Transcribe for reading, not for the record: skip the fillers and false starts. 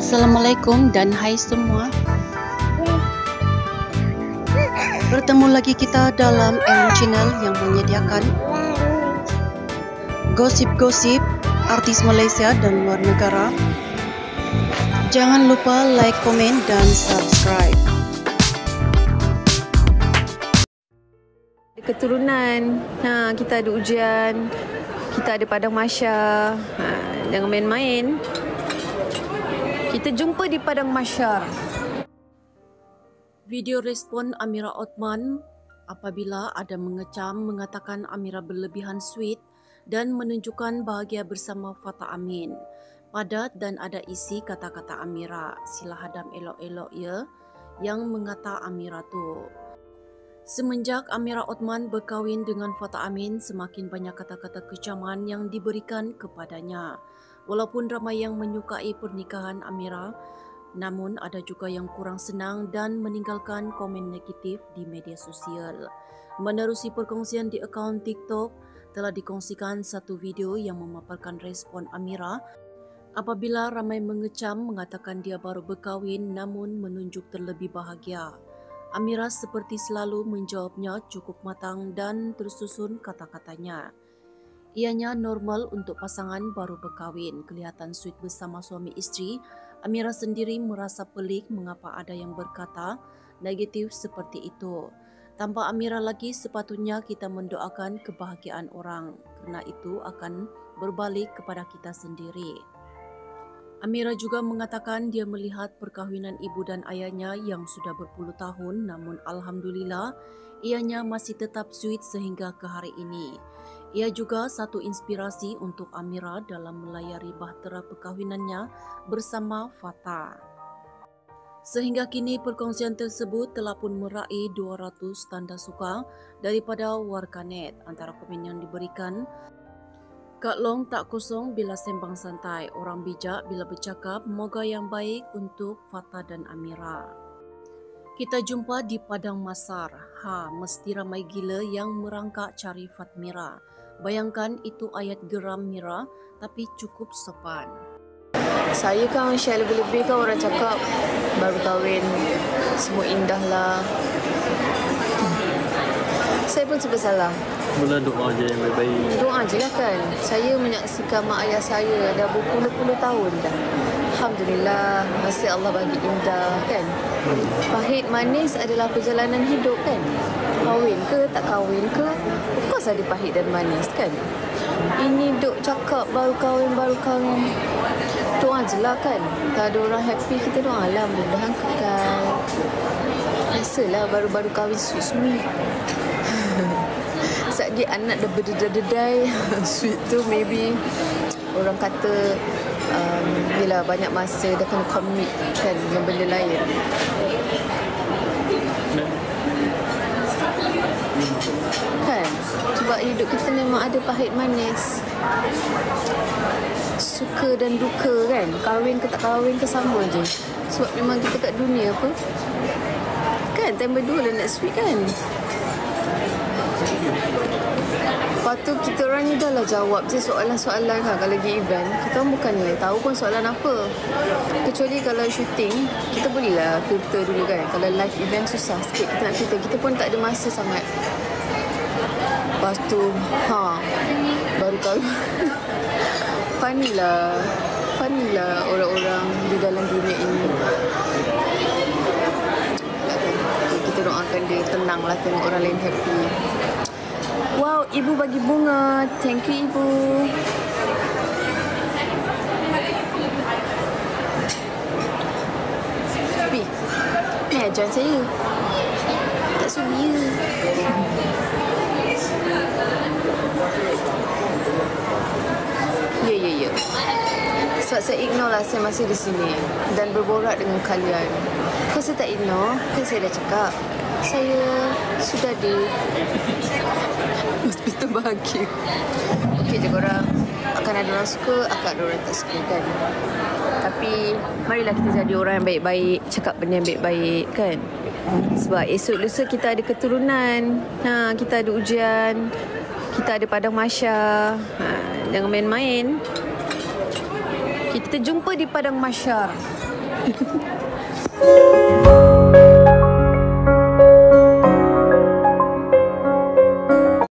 Assalamualaikum dan hai semua. Bertemu lagi kita dalam Ellen Channel yang menyediakan gosip-gosip artis Malaysia dan luar negara. Jangan lupa like, komen dan subscribe. Keturunan, kita ada ujian, kita ada padang mahsyar. Jangan main-main. Kita jumpa di padang mahsyar. Video respon Amira Othman apabila ada mengecam mengatakan Amira berlebihan sweet dan menunjukkan bahagia bersama Fatah Amin. Padat dan ada isi kata-kata Amira. Sila hadam elok-elok ya yang mengata Amira tu. Semenjak Amira Othman berkahwin dengan Fatah Amin, semakin banyak kata-kata kecaman yang diberikan kepadanya. Walaupun ramai yang menyukai pernikahan Amira, namun ada juga yang kurang senang dan meninggalkan komen negatif di media sosial. Menerusi perkongsian di akaun TikTok, telah dikongsikan satu video yang memaparkan respon Amira apabila ramai mengecam mengatakan dia baru berkahwin namun menunjuk terlebih bahagia. Amira seperti selalu menjawabnya cukup matang dan tersusun kata-katanya. Ianya normal untuk pasangan baru berkahwin, kelihatan sweet bersama suami isteri. Amira sendiri merasa pelik mengapa ada yang berkata negatif seperti itu. Tanpa Amira lagi, sepatutnya kita mendoakan kebahagiaan orang, kerana itu akan berbalik kepada kita sendiri. Amira juga mengatakan dia melihat perkahwinan ibu dan ayahnya yang sudah berpuluh tahun, namun alhamdulillah ianya masih tetap sweet sehingga ke hari ini. Ia juga satu inspirasi untuk Amira dalam melayari bahtera perkahwinannya bersama Fatah. Sehingga kini perkongsian tersebut telah pun meraih 200 tanda suka daripada warganet. Antara komen yang diberikan, Kak Long tak kosong bila sembang santai, orang bijak bila bercakap, moga yang baik untuk Fatah dan Amira. Kita jumpa di padang mahsyar. Mesti ramai gila yang merangkak cari Fatmira. Bayangkan itu ayat geram Mira tapi cukup sopan. Saya kan share lebih-lebih kan orang cakap baru kahwin, semua indah lah. Saya pun serba salah. Mula doa je yang baik-baik. Doa je lah kan. Saya menyaksikan mak ayah saya dah berpuluh-puluh tahun dah. Alhamdulillah, masih Allah bagi indah kan. Pahit manis adalah perjalanan hidup kan. Kahwin ke tak kahwin ke, of course ada pahit dan manis kan. Ini duk cakap baru kahwin. Doa je lah kan. Tak ada orang happy, kita doa lah mudah-mudahan kekal. Biasalah baru-baru kahwin sweet. Saat dia anak dah berdedai sweet tu maybe orang kata bila banyak masa dah kena commit kan dengan benda lain. Kan? Sebab hidup kita memang ada pahit manis. Suka dan duka kan. Kahwin ke tak kahwin ke sama je. Sebab memang kita kat dunia apa. Kan? Time berdua lah nak sweet kan. Lepas tu kita orang ni dah lah jawab je soalan-soalan kan. Kalau lagi event, kita orang bukannya tahu pun soalan apa. Kecuali kalau shooting, kita bolehlah filter dulu kan. Kalau live event susah sikit kita nak filter. Kita pun tak ada masa sangat. Lepas tu, baru kahwin. Funny lah orang-orang di dalam dunia ini. Kita doakan dia tenang lah tengok orang lain happy. Wow, ibu bagi bunga. Thank you, ibu. Bi, ni ajar saya. Tak sudi ya. Ya. Sebab saya ignore lah saya masih di sini dan berborak dengan kalian. Kalau saya tak ignore, kan saya dah cakap saya sudah di hospital bahagia. Okey je korang. Akan ada orang suka, akan ada orang tak suka kan. Tapi marilah kita jadi orang yang baik-baik, cakap benda yang baik-baik kan. Sebab esok lusa kita ada keturunan, kita ada ujian, kita ada padang mahsyar. Jangan main-main. Kita jumpa di padang mahsyar.